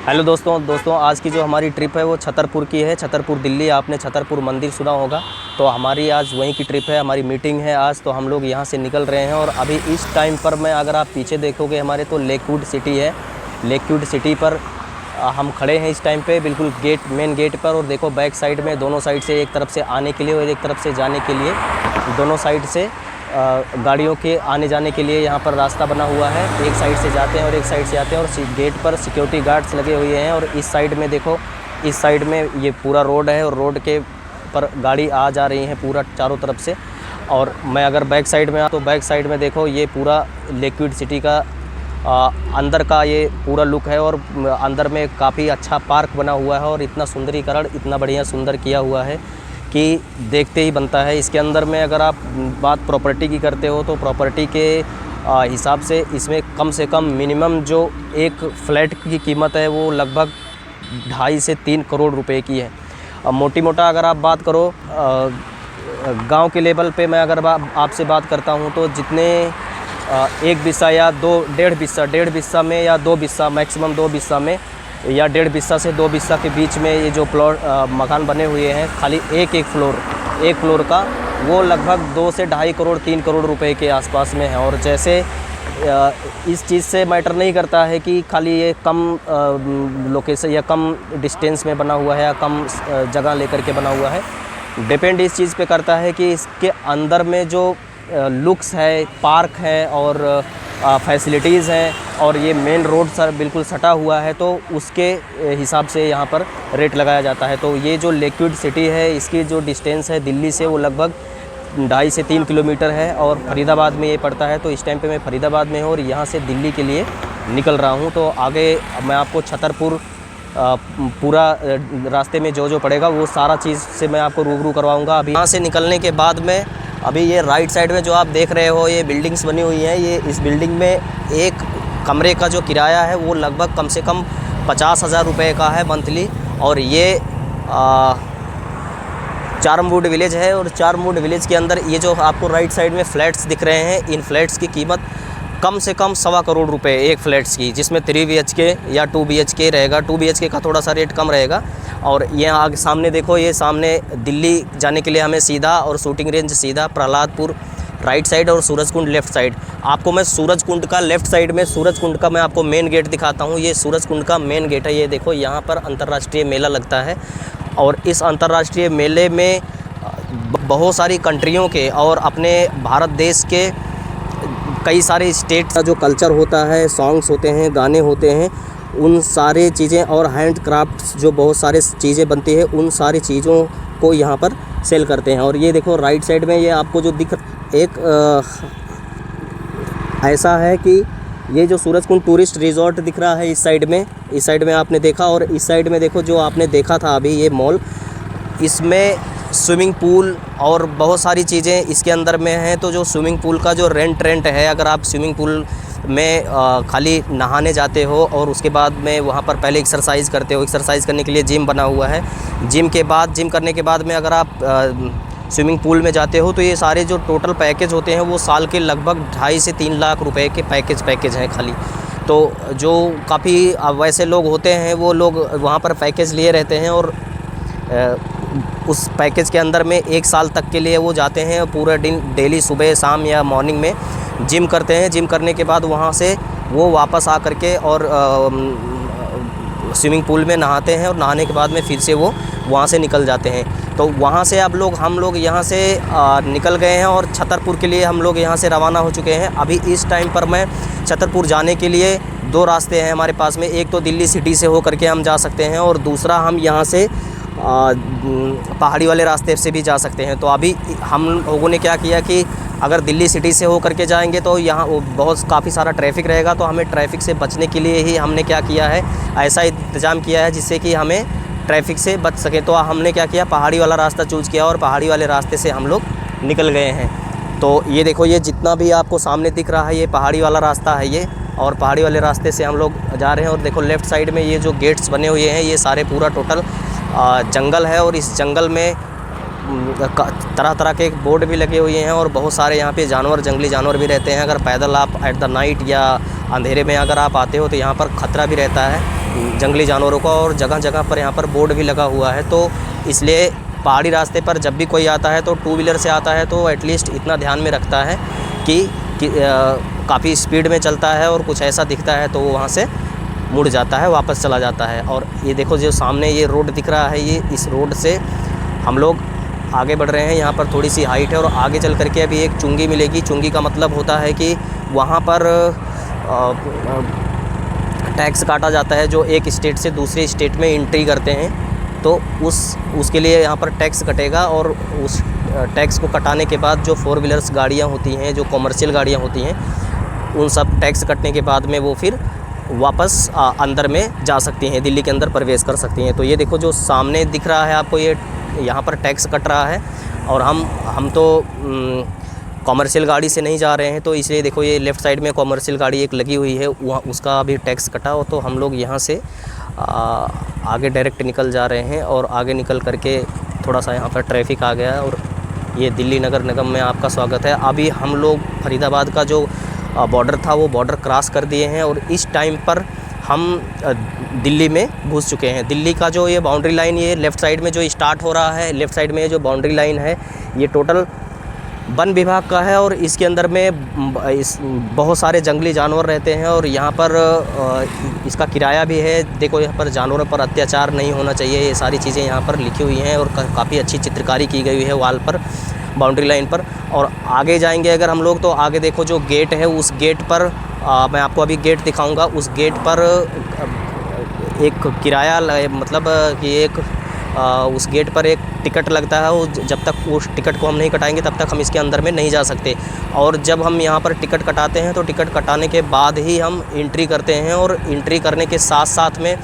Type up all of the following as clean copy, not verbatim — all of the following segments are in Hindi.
हेलो दोस्तों आज की जो हमारी ट्रिप है वो छतरपुर की है। छतरपुर दिल्ली, आपने छतरपुर मंदिर सुना होगा, तो हमारी आज वहीं की ट्रिप है, हमारी मीटिंग है आज। तो हम लोग यहाँ से निकल रहे हैं और अभी इस टाइम पर मैं अगर आप पीछे देखोगे हमारे तो लेकवुड सिटी है। लेकवुड सिटी पर हम खड़े हैं इस टाइम पे बिल्कुल मेन गेट पर। और देखो बैक साइड में दोनों साइड से, एक तरफ से आने के लिए और एक तरफ से जाने के लिए, दोनों साइड से गाड़ियों के आने जाने के लिए यहाँ पर रास्ता बना हुआ है। एक साइड से जाते हैं और एक साइड से आते हैं और गेट पर सिक्योरिटी गार्ड्स लगे हुए हैं। और इस साइड में देखो, इस साइड में ये पूरा रोड है और रोड के पर गाड़ी आ जा रही है पूरा चारों तरफ से। और मैं अगर बैक साइड में तो बैक साइड में देखो ये पूरा लेकवुड सिटी का अंदर का ये पूरा लुक है। और अंदर में काफ़ी अच्छा पार्क बना हुआ है और इतना सुंदरीकरण इतना बढ़िया सुंदर किया हुआ है कि देखते ही बनता है। इसके अंदर में अगर आप बात प्रॉपर्टी की करते हो तो प्रॉपर्टी के हिसाब से इसमें कम से कम मिनिमम जो एक फ्लैट की कीमत है वो लगभग 2.5 से 3 करोड़ रुपए की है। मोटी मोटा अगर आप बात करो गांव के लेवल पे, मैं अगर आपसे बात करता हूं तो जितने 1 बिस्सा या 1.5 बिस्सा में या 2 बिस्सा, मैक्सिमम 2 बिस्सा में या 1.5 बिस्सा से 2 बिस्सा के बीच में ये जो प्लॉट मकान बने हुए हैं, खाली एक फ्लोर का, वो लगभग 2 से 2.5 करोड़ 3 करोड़ रुपए के आसपास में है। और जैसे इस चीज़ से मैटर नहीं करता है कि खाली ये कम लोकेशन या कम डिस्टेंस में बना हुआ है या कम जगह लेकर के बना हुआ है। डिपेंड इस चीज़ पे करता है कि इसके अंदर में जो लुक्स है, पार्क है और फैसिलिटीज़ हैं और ये मेन रोड सर बिल्कुल सटा हुआ है, तो उसके हिसाब से यहाँ पर रेट लगाया जाता है। तो ये जो लेकवुड सिटी है इसकी जो डिस्टेंस है दिल्ली से वो लगभग 2.5 से 3 किलोमीटर है और फरीदाबाद में ये पड़ता है। तो इस टाइम पे मैं फरीदाबाद में हूँ और यहाँ से दिल्ली के लिए निकल रहा हूँ। तो आगे मैं आपको छतरपुर पूरा रास्ते में जो पड़ेगा वो सारा चीज़ से मैं आपको रूबरू करवाऊँगा। अभी यहाँ से निकलने के बाद में अभी ये राइट साइड में जो आप देख रहे हो ये बिल्डिंग्स बनी हुई हैं। ये इस बिल्डिंग में एक कमरे का जो किराया है वो लगभग कम से कम 50,000 रुपये का है मंथली। और ये चारमवुड विलेज है और चारमवुड विलेज के अंदर ये जो आपको राइट साइड में फ्लैट्स दिख रहे हैं, इन फ्लैट्स की कीमत कम से कम 1.25 करोड़ रुपए एक फ्लैट्स की, जिसमें 3 BHK या 2 BHK रहेगा। 2 BHK का थोड़ा सा रेट कम रहेगा। और ये आगे सामने देखो, ये सामने दिल्ली जाने के लिए हमें सीधा और शूटिंग रेंज सीधा प्रहलादपुर राइट साइड और सूरजकुंड लेफ़्ट साइड। आपको मैं सूरजकुंड का लेफ़्ट साइड में सूरजकुंड का मैं आपको मेन गेट दिखाता हूँ। ये सूरजकुंड का मेन गेट है। ये देखो यहाँ पर अंतर्राष्ट्रीय मेला लगता है और इस अंतर्राष्ट्रीय मेले में बहुत सारी कंट्रियों के और अपने भारत देश के कई सारे स्टेट का जो कल्चर होता है, सॉन्ग्स होते हैं, गाने होते हैं, उन सारे चीज़ें और हैंड क्राफ्ट्स जो बहुत सारे चीज़ें बनती है उन सारी चीज़ों को यहाँ पर सेल करते हैं। और ये देखो राइट साइड में ये आपको जो दिख एक ऐसा है कि ये जो सूरजकुंड टूरिस्ट रिजॉर्ट दिख रहा है इस साइड में आपने देखा। और इस साइड में देखो जो आपने देखा था अभी ये मॉल, इसमें स्विमिंग पूल और बहुत सारी चीज़ें इसके अंदर में हैं। तो जो स्विमिंग पूल का जो रेंट है, अगर आप स्विमिंग पूल में खाली नहाने जाते हो और उसके बाद में वहाँ पर पहले एक्सरसाइज करते हो, एक्सरसाइज करने के लिए जिम बना हुआ है, जिम करने के बाद में अगर आप स्विमिंग पूल में जाते हो तो ये सारे जो टोटल पैकेज होते हैं वो साल के लगभग 2.5 से 3 लाख रुपए के पैकेज हैं खाली। तो जो काफ़ी वैसे लोग होते हैं वो लोग वहाँ पर पैकेज लिए रहते हैं और उस पैकेज के अंदर में 1 साल तक के लिए वो जाते हैं। पूरा दिन डेली सुबह शाम या मॉर्निंग में जिम करते हैं। जिम करने के बाद वहाँ से वो वापस आ करके और स्विमिंग पूल में नहाते हैं और नहाने के बाद में फिर से वो वहाँ से निकल जाते हैं। तो वहाँ से हम लोग यहाँ से निकल गए हैं और छतरपुर के लिए हम लोग यहाँ से रवाना हो चुके हैं। अभी इस टाइम पर मैं छतरपुर जाने के लिए 2 रास्ते हैं हमारे पास में। एक तो दिल्ली सिटी से होकर के हम जा सकते हैं और दूसरा हम यहाँ से पहाड़ी वाले रास्ते से भी जा सकते हैं। तो अभी हम लोगों ने क्या किया कि अगर दिल्ली सिटी से होकर के जाएंगे तो यहाँ काफ़ी सारा ट्रैफिक रहेगा। तो हमें ट्रैफिक से बचने के लिए ही हमने क्या किया है, ऐसा इंतज़ाम किया है जिससे कि हमें ट्रैफिक से बच सके। तो हमने क्या किया, पहाड़ी वाला रास्ता चूज़ किया और पहाड़ी वाले रास्ते से हम लोग निकल गए हैं। तो ये देखो, ये जितना भी आपको सामने दिख रहा है ये पहाड़ी वाला रास्ता है ये, और पहाड़ी वाले रास्ते से हम लोग जा रहे हैं। और देखो लेफ़्ट साइड में ये जो गेट्स बने हुए हैं ये सारे पूरा टोटल जंगल है और इस जंगल में तरह तरह के बोर्ड भी लगे हुए हैं और बहुत सारे यहाँ पे जंगली जानवर भी रहते हैं। अगर पैदल आप एट द नाइट या अंधेरे में अगर आप आते हो तो यहाँ पर ख़तरा भी रहता है। जंगली जानवरों का, और जगह जगह पर यहाँ पर बोर्ड भी लगा हुआ है। तो इसलिए पहाड़ी रास्ते पर जब भी कोई आता है तो टू व्हीलर से आता है तो एटलीस्ट इतना ध्यान में रखता है कि काफ़ी स्पीड में चलता है, और कुछ ऐसा दिखता है तो वो वहाँ से मुड़ जाता है, वापस चला जाता है। और ये देखो जो सामने ये रोड दिख रहा है, ये इस रोड से हम लोग आगे बढ़ रहे हैं। यहाँ पर थोड़ी सी हाइट है और आगे चल करके अभी एक चुंगी मिलेगी। चुंगी का मतलब होता है कि वहाँ पर टैक्स काटा जाता है। जो एक स्टेट से दूसरे स्टेट में एंट्री करते हैं तो उसके लिए यहाँ पर टैक्स कटेगा, और उस टैक्स को कटाने के बाद जो 4 व्हीलर्स गाड़ियाँ होती हैं, जो कॉमर्शियल गाड़ियाँ होती हैं, उन सब टैक्स कटने के बाद में वो फिर वापस अंदर में जा सकती हैं, दिल्ली के अंदर प्रवेश कर सकती हैं। तो ये देखो जो सामने दिख रहा है आपको, ये यहाँ पर टैक्स कट रहा है, और हम तो कॉमर्शियल गाड़ी से नहीं जा रहे हैं, तो इसलिए देखो ये लेफ़्ट साइड में कॉमर्शियल गाड़ी एक लगी हुई है, वहाँ उसका अभी टैक्स कटा हो। तो हम लोग यहाँ से आगे डायरेक्ट निकल जा रहे हैं, और आगे निकल करके थोड़ा सा यहाँ पर ट्रैफिक आ गया है। और ये दिल्ली नगर निगम में आपका स्वागत है। अभी हम लोग फरीदाबाद का जो बॉर्डर था वो बॉर्डर क्रॉस कर दिए हैं, और इस टाइम पर हम दिल्ली में घुस चुके हैं। दिल्ली का जो ये बाउंड्री लाइन, ये लेफ़्ट साइड में जो स्टार्ट हो रहा है, लेफ़्ट साइड में जो बाउंड्री लाइन है, ये टोटल वन विभाग का है, और इसके अंदर में बहुत सारे जंगली जानवर रहते हैं, और यहाँ पर इसका किराया भी है। देखो यहाँ पर जानवरों पर अत्याचार नहीं होना चाहिए, ये सारी चीज़ें यहाँ पर लिखी हुई हैं, और काफ़ी अच्छी चित्रकारी की गई है वॉल पर, बाउंड्री लाइन पर। और आगे जाएंगे अगर हम लोग तो आगे देखो जो गेट है, उस गेट पर मैं आपको अभी गेट दिखाऊंगा। उस गेट पर एक किराया मतलब कि एक उस गेट पर एक टिकट लगता है, वो जब तक उस टिकट को हम नहीं कटाएंगे तब तक हम इसके अंदर में नहीं जा सकते। और जब हम यहाँ पर टिकट कटाते हैं तो टिकट कटाने के बाद ही हम एंट्री करते हैं, और एंट्री करने के साथ साथ में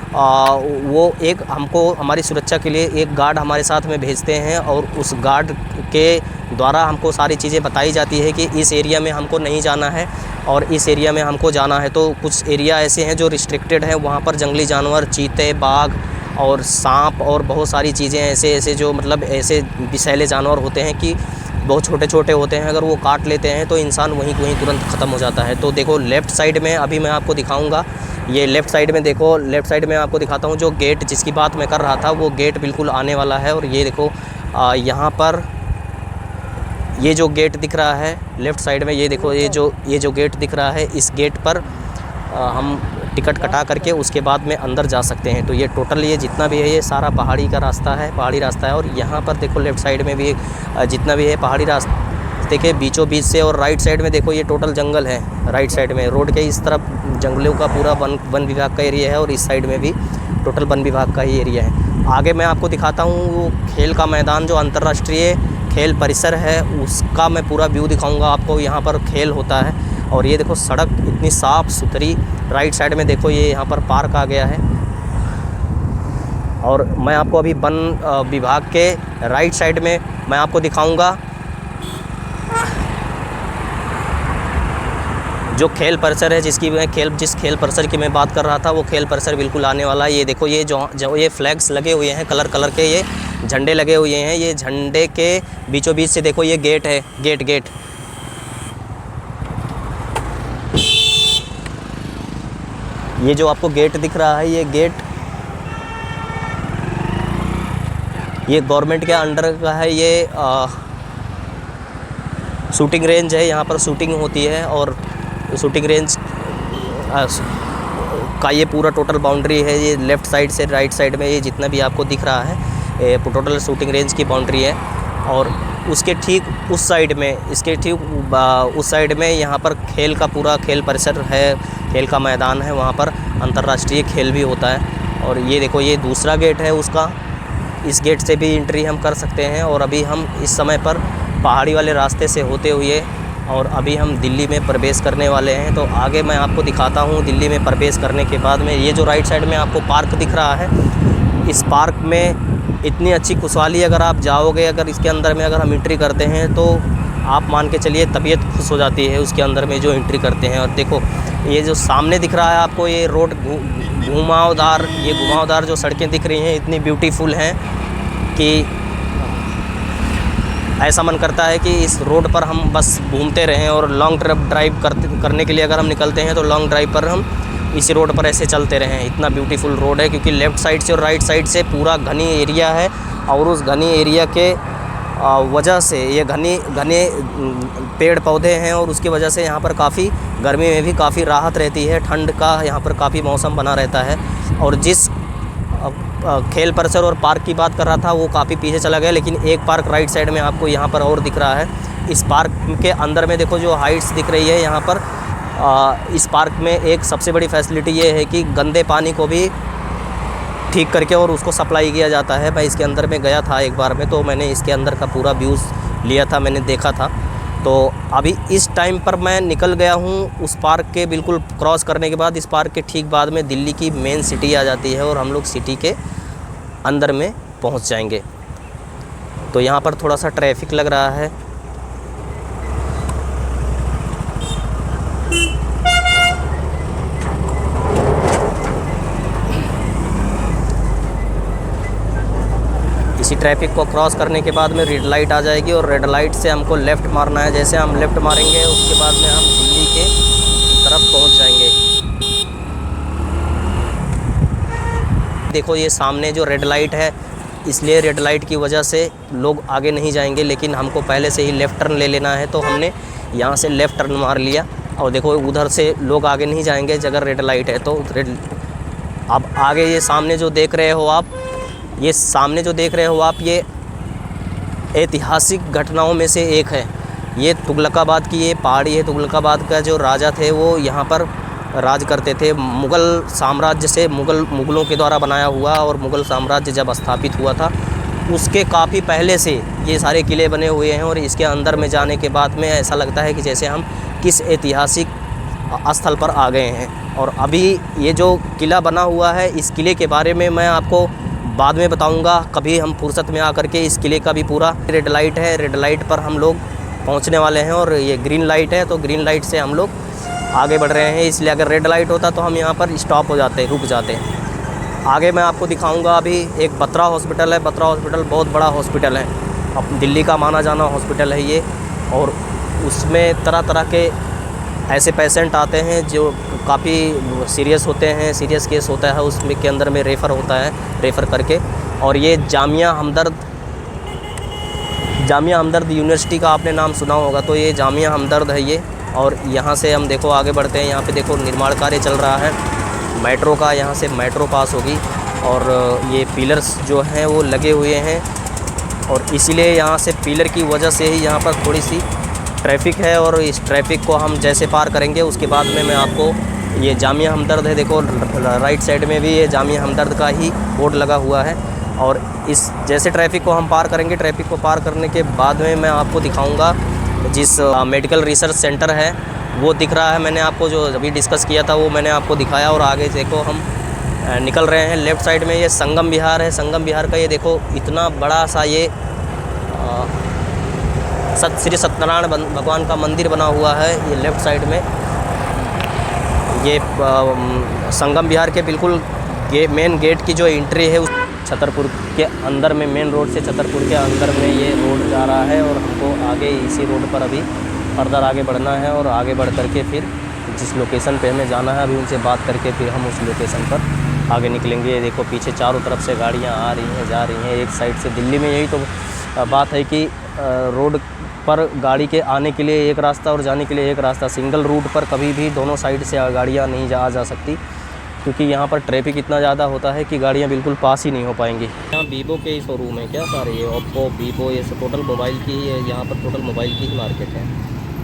वो एक हमको हमारी सुरक्षा के लिए एक गार्ड हमारे साथ में भेजते हैं, और उस गार्ड के द्वारा हमको सारी चीज़ें बताई जाती है कि इस एरिया में हमको नहीं जाना है और इस एरिया में हमको जाना है। तो कुछ एरिया ऐसे हैं जो रिस्ट्रिक्टेड हैं, वहाँ पर जंगली जानवर, चीते, बाघ और सांप और बहुत सारी चीज़ें ऐसे जो मतलब ऐसे विषैले जानवर होते हैं कि बहुत छोटे छोटे होते हैं, अगर वो काट लेते हैं तो इंसान वहीं तुरंत ख़त्म हो जाता है। तो देखो लेफ़्ट साइड में अभी मैं आपको दिखाऊंगा, ये लेफ़्ट साइड में देखो, लेफ़्ट साइड में आपको दिखाता हूँ जो गेट जिसकी बात मैं कर रहा था, वो गेट बिल्कुल आने वाला है। और ये देखो यहाँ पर ये जो गेट दिख रहा है लेफ़्ट साइड में, ये देखो ये जो गेट दिख रहा है, इस गेट पर हम टिकट कटा करके उसके बाद में अंदर जा सकते हैं। तो ये टोटल ये जितना भी है ये सारा पहाड़ी का रास्ता है, पहाड़ी रास्ता है। और यहाँ पर देखो लेफ़्ट साइड में भी जितना भी है पहाड़ी रास्ते के बीचों बीच से, और राइट साइड में देखो ये टोटल जंगल है। राइट साइड में रोड के इस तरफ जंगलों का पूरा वन विभाग का एरिया है, और इस साइड में भी टोटल वन विभाग का ही एरिया है। आगे मैं आपको दिखाता हूँ वो खेल का मैदान, जो अंतर्राष्ट्रीय खेल परिसर है, उसका मैं पूरा व्यू दिखाऊँगा आपको। यहाँ पर खेल होता है, और ये देखो सड़क इतनी साफ़ सुथरी। राइट साइड में देखो ये यहाँ पर पार्क आ गया है। और मैं आपको अभी वन विभाग के राइट साइड में मैं आपको दिखाऊंगा जो खेल परिसर है, जिस खेल परिसर की मैं बात कर रहा था, वो खेल परिसर बिल्कुल आने वाला है। ये देखो ये जो ये फ्लैग्स लगे हुए हैं, कलर के ये झंडे लगे हुए हैं, ये झंडे के बीचों बीच से देखो ये गेट है, गेट ये जो आपको गेट दिख रहा है, ये गेट ये गवर्नमेंट के अंडर का है। ये शूटिंग रेंज है, यहाँ पर शूटिंग होती है, और शूटिंग रेंज का ये पूरा टोटल बाउंड्री है। ये लेफ़्ट साइड से राइट साइड में ये जितना भी आपको दिख रहा है टोटल शूटिंग रेंज की बाउंड्री है। और उसके ठीक उस साइड में, इसके ठीक उस साइड में यहाँ पर खेल का पूरा खेल परिसर है, खेल का मैदान है, वहाँ पर अंतर्राष्ट्रीय खेल भी होता है। और ये देखो ये दूसरा गेट है उसका, इस गेट से भी एंट्री हम कर सकते हैं। और अभी हम इस समय पर पहाड़ी वाले रास्ते से होते हुए और अभी हम दिल्ली में प्रवेश करने वाले हैं। तो आगे मैं आपको दिखाता हूँ दिल्ली में प्रवेश करने के बाद में। ये जो राइट साइड में आपको पार्क दिख रहा है, इस पार्क में इतनी अच्छी खुशहाली, अगर आप जाओगे, अगर इसके अंदर में अगर हम एंट्री करते हैं तो आप मान के चलिए तबीयत खुश हो जाती है उसके अंदर में जो एंट्री करते हैं। और देखो ये जो सामने दिख रहा है आपको, ये रोड घुमावदार जो सड़कें दिख रही हैं, इतनी ब्यूटीफुल हैं कि ऐसा मन करता है कि इस रोड पर हम बस घूमते रहें। और लॉन्ग ड्राइव करने के लिए अगर हम निकलते हैं तो लॉन्ग ड्राइव पर हम इसी रोड पर ऐसे चलते रहें। इतना ब्यूटीफुल रोड है, क्योंकि लेफ़्ट साइड से और राइट साइड से पूरा घनी एरिया है, और उस घनी एरिया के वजह से ये घने पेड़ पौधे हैं, और उसकी वजह से यहाँ पर काफ़ी गर्मी में भी काफ़ी राहत रहती है। ठंड का यहाँ पर काफ़ी मौसम बना रहता है। और जिस खेल परिसर और पार्क की बात कर रहा था वो काफ़ी पीछे चला गया, लेकिन एक पार्क राइट साइड में आपको यहाँ पर और दिख रहा है। इस पार्क के अंदर में देखो जो हाइट्स दिख रही है यहाँ पर, इस पार्क में एक सबसे बड़ी फैसिलिटी ये है कि गंदे पानी को भी ठीक करके और उसको सप्लाई किया जाता है। मैं इसके अंदर में गया था एक बार में, तो मैंने इसके अंदर का पूरा व्यूज़ लिया था, मैंने देखा था। तो अभी इस टाइम पर मैं निकल गया हूँ उस पार्क के बिल्कुल क्रॉस करने के बाद। इस पार्क के ठीक बाद में दिल्ली की मेन सिटी आ जाती है, और हम लोग सिटी के अंदर में पहुँच जाएंगे। तो यहाँ पर थोड़ा सा ट्रैफिक लग रहा है। इसी ट्रैफिक को क्रॉस करने के बाद में रेड लाइट आ जाएगी, और रेड लाइट से हमको लेफ़्ट मारना है। जैसे हम लेफ़्ट मारेंगे उसके बाद में हम दिल्ली के तरफ पहुंच जाएंगे। देखो ये सामने जो रेड लाइट है, इसलिए रेड लाइट की वजह से लोग आगे नहीं जाएंगे, लेकिन हमको पहले से ही लेफ़्ट टर्न ले लेना है, तो हमने यहाँ से लेफ़्ट टर्न मार लिया। और देखो उधर से लोग आगे नहीं जाएंगे अगर रेड लाइट है तो। अब आगे ये सामने जो देख रहे हो आप, ये ऐतिहासिक घटनाओं में से एक है। ये तुगलकाबाद की ये पहाड़ी है। तुगलकाबाद का जो राजा थे वो यहाँ पर राज करते थे। मुग़ल साम्राज्य से मुग़लों के द्वारा बनाया हुआ, और मुग़ल साम्राज्य जब स्थापित हुआ था उसके काफ़ी पहले से ये सारे किले बने हुए हैं। और इसके अंदर में जाने के बाद में ऐसा लगता है कि जैसे हम किस ऐतिहासिक स्थल पर आ गए हैं। और अभी ये जो किला बना हुआ है, इस किले के बारे में मैं आपको बाद में बताऊंगा। कभी हम फुर्सत में आकर के इस किले का भी पूरा। रेड लाइट है, रेड लाइट पर हम लोग पहुंचने वाले हैं, और ये ग्रीन लाइट है, तो ग्रीन लाइट से हम लोग आगे बढ़ रहे हैं। इसलिए अगर रेड लाइट होता तो हम यहाँ पर स्टॉप हो जाते, रुक जाते। आगे मैं आपको दिखाऊंगा। अभी एक बत्रा हॉस्पिटल है। बत्रा हॉस्पिटल बहुत बड़ा हॉस्पिटल है, अब दिल्ली का माना जाना हॉस्पिटल है ये, और उसमें तरह तरह के ऐसे पेशेंट आते हैं जो काफ़ी सीरियस होते हैं। सीरियस केस होता है उसमें के अंदर में रेफ़र होता है, रेफ़र करके। और ये जामिया हमदर्द यूनिवर्सिटी का आपने नाम सुना होगा, तो ये जामिया हमदर्द है ये। और यहाँ से हम देखो आगे बढ़ते हैं। यहाँ पे देखो निर्माण कार्य चल रहा है मेट्रो का। यहाँ से मेट्रो पास होगी, और ये पिलर्स जो हैं वो लगे हुए हैं, और इसीलिए यहाँ से पिलर की वजह से ही यहाँ पर थोड़ी सी ट्रैफिक है। और इस ट्रैफिक को हम जैसे पार करेंगे उसके बाद में मैं आपको, ये जामिया हमदर्द है, देखो राइट साइड में भी ये जामिया हमदर्द का ही बोर्ड लगा हुआ है। और इस जैसे ट्रैफिक को हम पार करेंगे, ट्रैफिक को पार करने के बाद में मैं आपको दिखाऊंगा जिस मेडिकल रिसर्च सेंटर है वो दिख रहा है। मैंने आपको जो अभी डिस्कस किया था वो मैंने आपको दिखाया। और आगे देखो हम निकल रहे हैं। लेफ़्ट साइड में ये संगम विहार है। संगम विहार का ये देखो इतना बड़ा सा ये श्री सत्यनारायण भगवान का मंदिर बना हुआ है। ये लेफ़्ट साइड में ये संगम विहार के बिल्कुल मेन गेट की जो एंट्री है उस छतरपुर के अंदर में, मेन रोड से छतरपुर के अंदर में ये रोड जा रहा है। और हमको आगे इसी रोड पर अभी फर्दर आगे बढ़ना है, और आगे बढ़ करके फिर जिस लोकेशन पे हमें जाना है अभी उनसे बात करके फिर हम उस लोकेशन पर आगे निकलेंगे। ये देखो पीछे चारों तरफ से गाड़ियाँ आ रही हैं, जा रही हैं एक साइड से। दिल्ली में यही तो बात है कि रोड पर गाड़ी के आने के लिए एक रास्ता और जाने के लिए एक रास्ता। सिंगल रूट पर कभी भी दोनों साइड से गाड़ियाँ नहीं जा सकती, क्योंकि यहाँ पर ट्रैफिक इतना ज़्यादा होता है कि गाड़ियाँ बिल्कुल पास ही नहीं हो पाएंगी। यहाँ वीवो के ही शोरूम है क्या सारे, ये ओप्पो वीवो ये सब टोटल मोबाइल की ही है। यहाँ पर टोटल मोबाइल की ही मार्केट है।